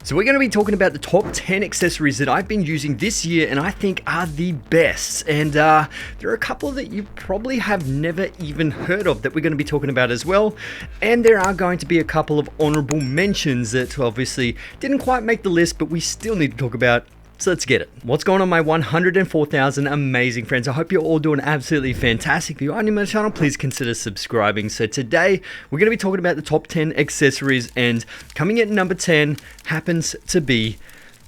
So we're going to be talking about the top 10 accessories that I've been using this year and I think are the best. And there are a couple that you probably have never even heard of that we're going to be talking about as well. And there are going to be a couple of honorable mentions that obviously didn't quite make the list, but we still need to talk about. So let's get it. What's going on, my 104,000 amazing friends? I hope you're all doing absolutely fantastic. If you are new to my channel, please consider subscribing. So today, we're going to be talking about the top 10 accessories, and coming in at number 10 happens to be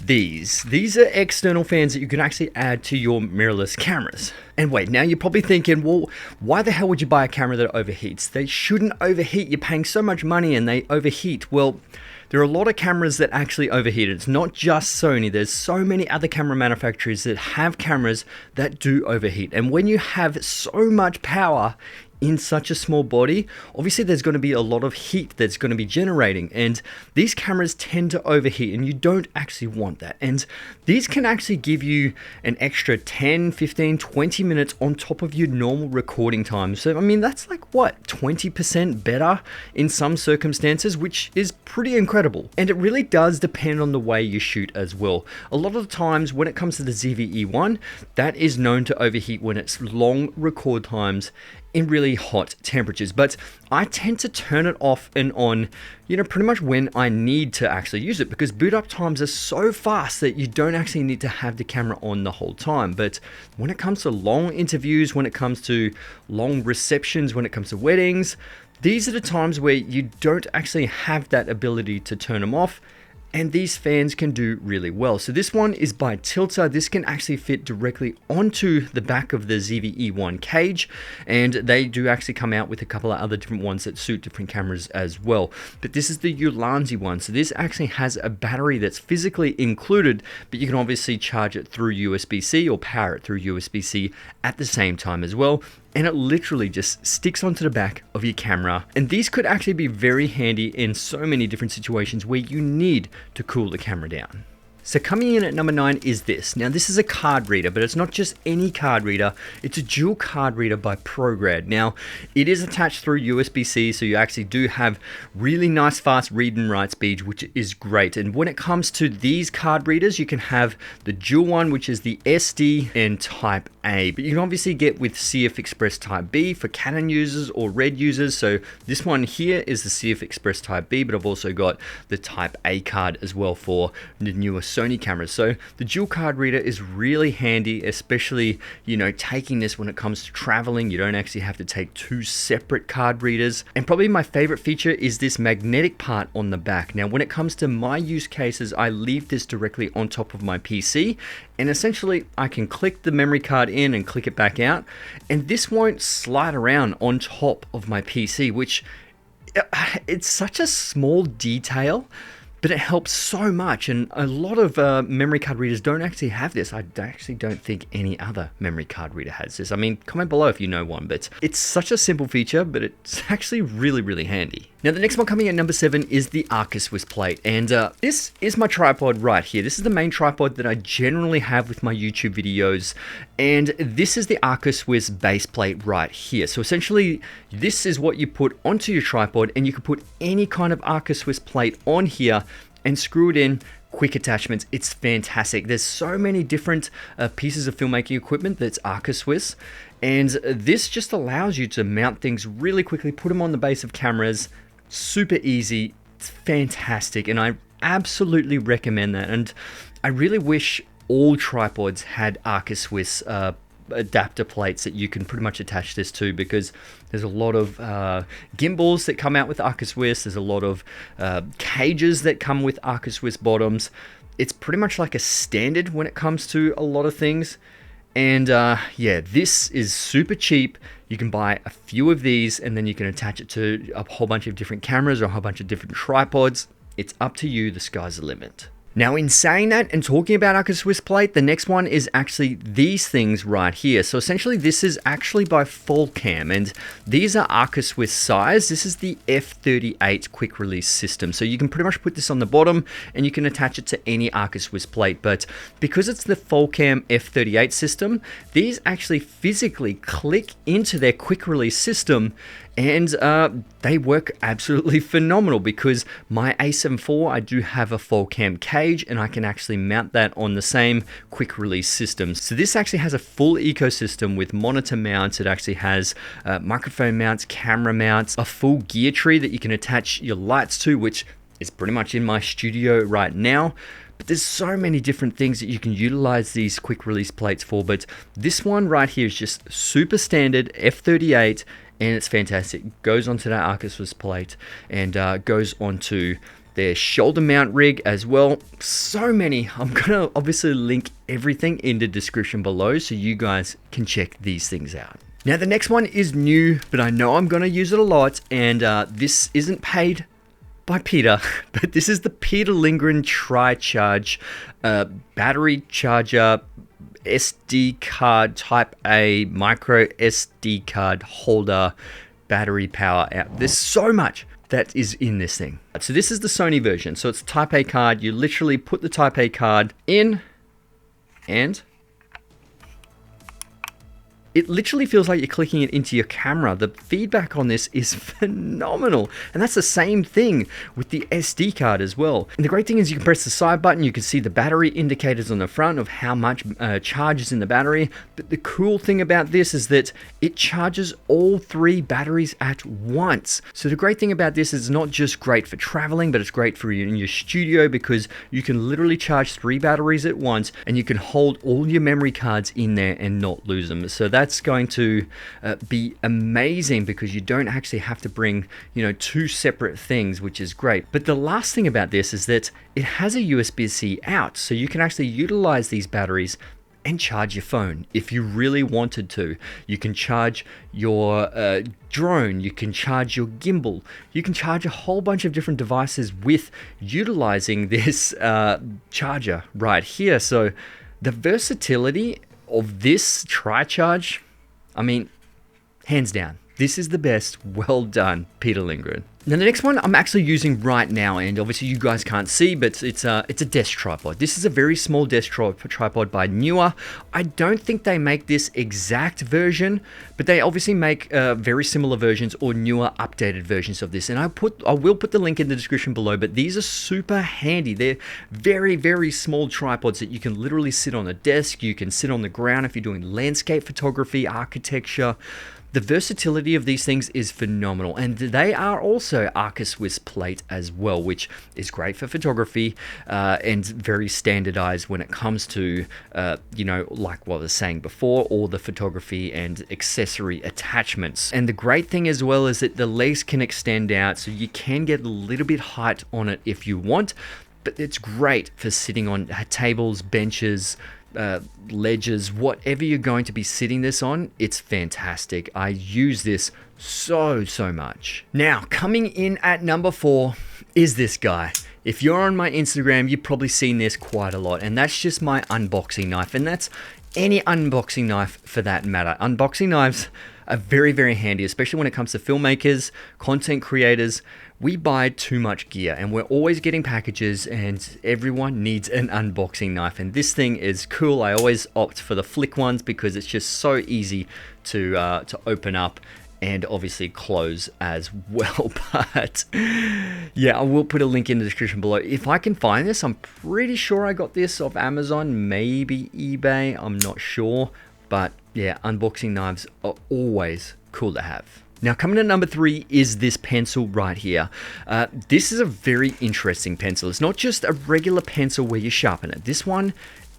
these. These are external fans that you can actually add to your mirrorless cameras. And wait, now you're probably thinking, well, why the hell would you buy a camera that overheats? They shouldn't overheat. You're paying so much money and they overheat. Well, there are a lot of cameras that actually overheat. It's not just Sony. There's so many other camera manufacturers that have cameras that do overheat. And when you have so much power in such a small body, obviously there's going to be a lot of heat that's going to be generating, and these cameras tend to overheat, and you don't actually want that. And these can actually give you an extra 10, 15, 20 minutes on top of your normal recording time. So I mean, that's like what, 20% better in some circumstances, which is pretty incredible. And it really does depend on the way you shoot as well. A lot of the times when it comes to the ZV-E1, that is known to overheat when it's long record times in really hot temperatures, but I tend to turn it off and on, pretty much when I need to actually use it, because boot up times are so fast that you don't actually need to have the camera on the whole time. But when it comes to long interviews, when it comes to long receptions, when it comes to weddings, these are the times where you don't actually have that ability to turn them off. And these fans can do really well. So this one is by Tilter. This can actually fit directly onto the back of the ZV-E1 cage, and they do actually come out with a couple of other different ones that suit different cameras as well. But this is the Ulanzi one. So this actually has a battery that's physically included, but you can obviously charge it through USB-C or power it through USB-C at the same time as well. And it literally just sticks onto the back of your camera. And these could actually be very handy in so many different situations where you need to cool the camera down. So coming in at number 9 is this. Now this is a card reader, but it's not just any card reader. It's a dual card reader by ProGrad. Now it is attached through USB-C, so you actually do have really nice fast read and write speed, which is great. And when it comes to these card readers, you can have the dual one, which is the SD and Type A, but you can obviously get with CF Express Type B for Canon users or Red users. So this one here is the CF Express Type B, but I've also got the Type A card as well for the newer Sony cameras. So the dual card reader is really handy, especially taking this when it comes to traveling. You don't actually have to take two separate card readers. And probably my favorite feature is this magnetic part on the back. Now when it comes to my use cases, I leave this directly on top of my PC, and essentially I can click the memory card in and click it back out, and this won't slide around on top of my PC, which it's such a small detail, but it helps so much. And a lot of memory card readers don't actually have this. I actually don't think any other memory card reader has this. I mean, comment below if you know one, but it's such a simple feature, but it's actually really, really handy. Now, the next one coming at number 7 is the Accessory plate. And this is my tripod right here. This is the main tripod that I generally have with my YouTube videos. And this is the Accessory base plate right here. So essentially, this is what you put onto your tripod, and you can put any kind of Accessory plate on here and screw it in. Quick attachments. It's fantastic. There's so many different pieces of filmmaking equipment that's Accessory, and this just allows you to mount things really quickly, put them on the base of cameras. Super easy. It's fantastic, and I absolutely recommend that. And I really wish all tripods had Accessory adapter plates that you can pretty much attach this to, because there's a lot of gimbals that come out with Accessory. There's a lot of cages that come with Accessory bottoms. It's pretty much like a standard when it comes to a lot of things. And yeah, this is super cheap. You can buy a few of these and then you can attach it to a whole bunch of different cameras or a whole bunch of different tripods. It's up to you. The sky's the limit. Now, in saying that and talking about Accessory plate, the next one is actually these things right here. So essentially, this is actually by Fullcam, and these are Accessory size. This is the F38 quick release system. So you can pretty much put this on the bottom and you can attach it to any Accessory plate. But because it's the Fullcam F38 system, these actually physically click into their quick release system, and they work absolutely phenomenal because my A7 IV, I do have a full cam cage, and I can actually mount that on the same quick release system. So this actually has a full ecosystem with monitor mounts. It actually has microphone mounts, camera mounts, a full gear tree that you can attach your lights to, which is pretty much in my studio right now. But there's so many different things that you can utilize these quick release plates for. But this one right here is just super standard F38, and it's fantastic. It goes onto that Arcus Swiss plate and goes onto their shoulder mount rig as well. So many. I'm gonna obviously link everything in the description below so you guys can check these things out. Now the next one is new, but I know I'm gonna use it a lot, and this isn't paid by Peter, but this is the Peter Lindgren Tri-Charge battery charger SD card type A micro SD card holder battery power out. There's so much that is in this thing. So this is the Sony version. So it's type A card. You literally put the type A card in, and it literally feels like you're clicking it into your camera. The feedback on this is phenomenal. And that's the same thing with the SD card as well. And the great thing is you can press the side button, you can see the battery indicators on the front of how much charge is in the battery. But the cool thing about this is that it charges all 3 batteries at once. So the great thing about this is not just great for traveling, but it's great for you in your studio, because you can literally charge 3 batteries at once, and you can hold all your memory cards in there and not lose them. So that's going to be amazing, because you don't actually have to bring, 2 separate things, which is great. But the last thing about this is that it has a USB-C out, so you can actually utilize these batteries and charge your phone if you really wanted to. You can charge your drone, you can charge your gimbal, you can charge a whole bunch of different devices with utilizing this charger right here. So the versatility of this Tri-Charge, I mean, hands down, this is the best. Well done, Peter Lindgren. Now the next one I'm actually using right now, and obviously you guys can't see, but it's a desk tripod. This is a very small desk tripod by Newer. I don't think they make this exact version, but they obviously make very similar versions or newer updated versions of this. And I will put the link in the description below, but these are super handy. They're very, very small tripods that you can literally sit on a desk. You can sit on the ground if you're doing landscape photography, architecture. The versatility of these things is phenomenal, and they are also Arcus Swiss plate as well, which is great for photography and very standardized when it comes to, like what I was saying before, all the photography and accessory attachments. And the great thing as well is that the legs can extend out, so you can get a little bit height on it if you want, but it's great for sitting on tables, benches, ledges, whatever you're going to be sitting this on. It's fantastic. I use this so much. Now, coming in at number 4 is this guy. If you're on my Instagram, you've probably seen this quite a lot, and that's just my unboxing knife, and that's any unboxing knife for that matter. Unboxing knives are very, very handy, especially when it comes to filmmakers, content creators. We buy too much gear, and we're always getting packages, and everyone needs an unboxing knife, and this thing is cool. I always opt for the flick ones because it's just so easy to open up and obviously close as well. But yeah, I will put a link in the description below. If I can find this, I'm pretty sure I got this off Amazon, maybe eBay, I'm not sure. But yeah, unboxing knives are always cool to have. Now, coming to number 3 is this pencil right here. This is a very interesting pencil. It's not just a regular pencil where you sharpen it. This one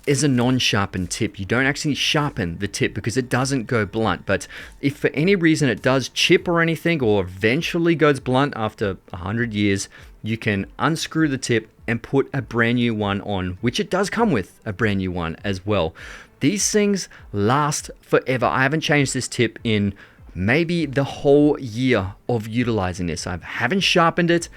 is a non-sharpened tip. You don't actually sharpen the tip because it doesn't go blunt. But if for any reason it does chip or anything, or eventually goes blunt after 100 years, you can unscrew the tip and put a brand new one on, which it does come with a brand new one as well. These things last forever. I haven't changed this tip in maybe the whole year of utilizing this. I haven't sharpened it.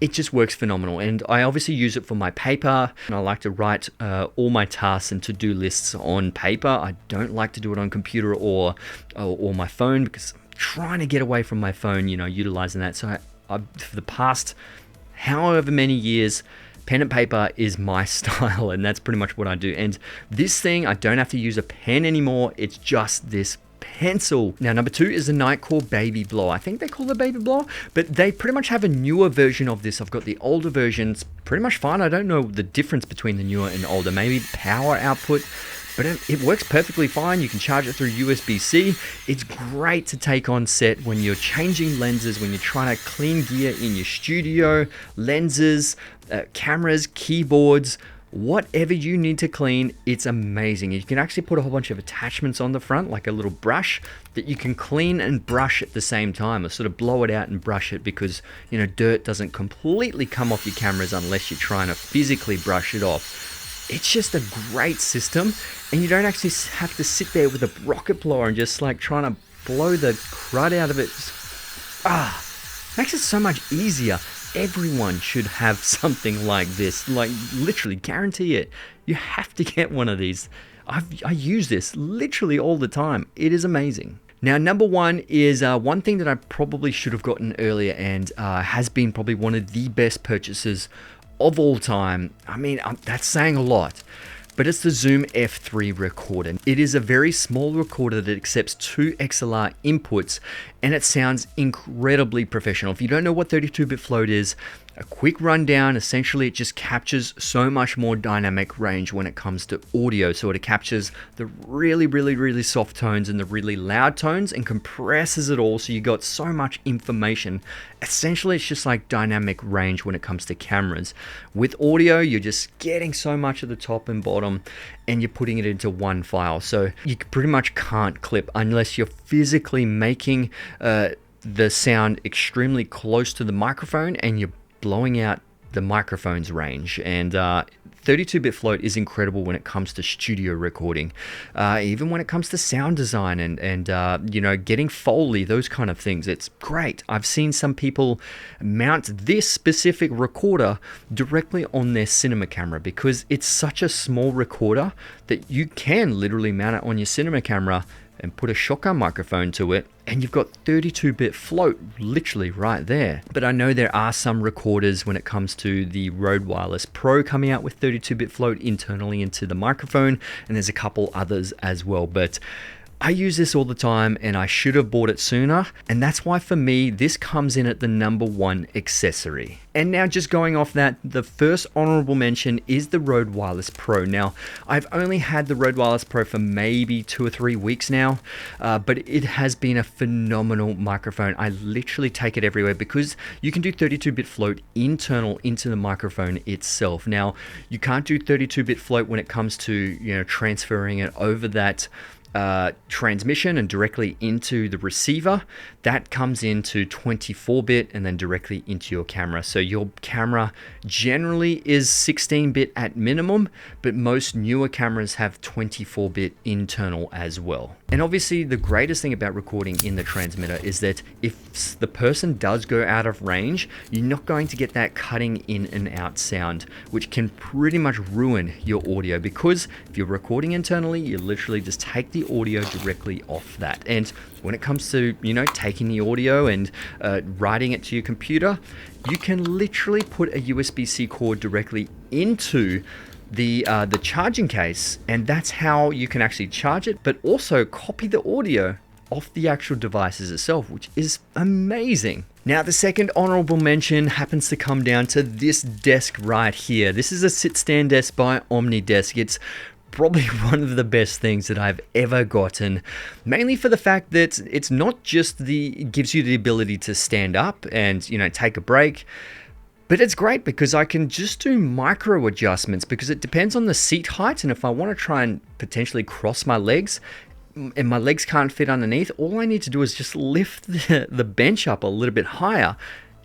It just works phenomenal, and I obviously use it for my paper, and I like to write all my tasks and to-do lists on paper. I don't like to do it on computer or my phone, because I'm trying to get away from my phone, utilizing that. So I for the past however many years, pen and paper is my style, and that's pretty much what I do. And this thing, I don't have to use a pen anymore. It's just this pencil. Now, number 2 is the Nightcore Baby Blower. I think they call it Baby Blower, but they pretty much have a newer version of this. I've got the older versions, pretty much fine. I don't know the difference between the newer and older. Maybe power output, but it works perfectly fine. You can charge it through USB-C. It's great to take on set when you're changing lenses, when you're trying to clean gear in your studio, lenses, cameras, keyboards, whatever you need to clean. It's amazing. You can actually put a whole bunch of attachments on the front, like a little brush that you can clean and brush at the same time, or sort of blow it out and brush it, because dirt doesn't completely come off your cameras unless you're trying to physically brush it off. It's just a great system, and you don't actually have to sit there with a rocket blower and just like trying to blow the crud out of it. Makes it so much easier. Everyone should have something like this. Like, literally, guarantee it. You have to get one of these. I use this literally all the time. It is amazing. Now, number 1 is one thing that I probably should have gotten earlier, and has been probably one of the best purchases of all time. I mean, that's saying a lot, but it's the Zoom F3 recorder. It is a very small recorder that accepts 2 XLR inputs, and it sounds incredibly professional. If you don't know what 32-bit float is, a quick rundown. Essentially, it just captures so much more dynamic range when it comes to audio. So it captures the really soft tones and the really loud tones and compresses it all, so you got so much information. Essentially, it's just like dynamic range when it comes to cameras. With audio, you're just getting so much at the top and bottom, and you're putting it into one file. So you pretty much can't clip unless you're physically making the sound extremely close to the microphone and you're blowing out the microphone's range. And 32-bit float is incredible when it comes to studio recording, even when it comes to sound design and getting Foley, those kind of things. It's great. I've seen some people mount this specific recorder directly on their cinema camera because it's such a small recorder that you can literally mount it on your cinema camera and put a shotgun microphone to it, and you've got 32-bit float literally right there. But I know there are some recorders when it comes to the Rode Wireless Pro coming out with 32-bit float internally into the microphone, and there's a couple others as well. But I use this all the time, and I should have bought it sooner, and that's why for me this comes in at the number 1 accessory. And now, just going off that, the first honorable mention is the Rode Wireless Pro. Now, I've only had the Rode Wireless Pro for maybe 2 or 3 weeks now, but it has been a phenomenal microphone. I literally take it everywhere because you can do 32-bit float internal into the microphone itself. Now, you can't do 32-bit float when it comes to transferring it over that transmission and directly into the receiver. That comes into 24-bit and then directly into your camera. So your camera generally is 16-bit at minimum, but most newer cameras have 24-bit internal as well. And obviously the greatest thing about recording in the transmitter is that if the person does go out of range, you're not going to get that cutting in and out sound, which can pretty much ruin your audio, because if you're recording internally, you literally just take the audio directly off that. And when it comes to taking the audio and writing it to your computer, you can literally put a USB-C cord directly into the charging case, and that's how you can actually charge it, but also copy the audio off the actual devices itself, which is amazing. Now, the second honorable mention happens to come down to this desk right here. This is a sit-stand desk by OmniDesk. It's probably one of the best things that I've ever gotten, mainly for the fact that it's not just it gives you the ability to stand up and take a break, but it's great because I can just do micro adjustments, because it depends on the seat height, and if I want to try and potentially cross my legs and my legs can't fit underneath, all I need to do is just lift the bench up a little bit higher,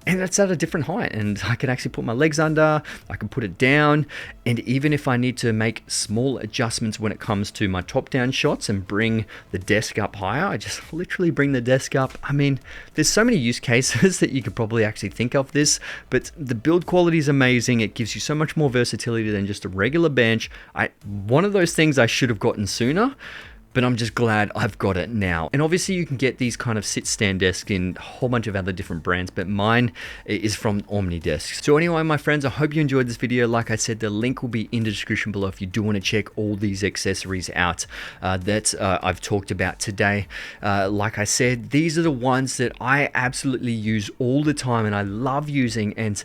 and it's at a different height, and I can actually put my legs under, I can put it down, and even if I need to make small adjustments when it comes to my top-down shots and bring the desk up higher, I just literally bring the desk up. I mean, there's so many use cases that you could probably actually think of this, but the build quality is amazing. It gives you so much more versatility than just a regular bench. One of those things I should have gotten sooner, but I'm just glad I've got it now. And obviously you can get these kind of sit stand desks in a whole bunch of other different brands, but mine is from Omnidesk. So anyway, my friends, I hope you enjoyed this video. Like I said, the link will be in the description below if you do want to check all these accessories out that I've talked about today. Like I said, these are the ones that I absolutely use all the time and I love using, and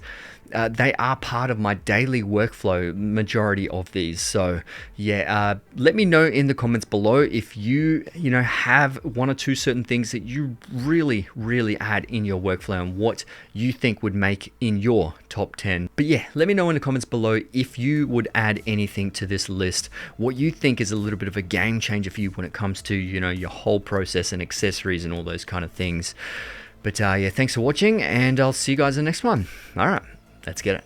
they are part of my daily workflow, majority of these. So yeah, let me know in the comments below if you have one or two certain things that you really add in your workflow and what you think would make in your top 10. But yeah, let me know in the comments below if you would add anything to this list, what you think is a little bit of a game changer for you when it comes to your whole process and accessories and all those kind of things. But yeah, thanks for watching, and I'll see you guys in the next one. All right, let's get it.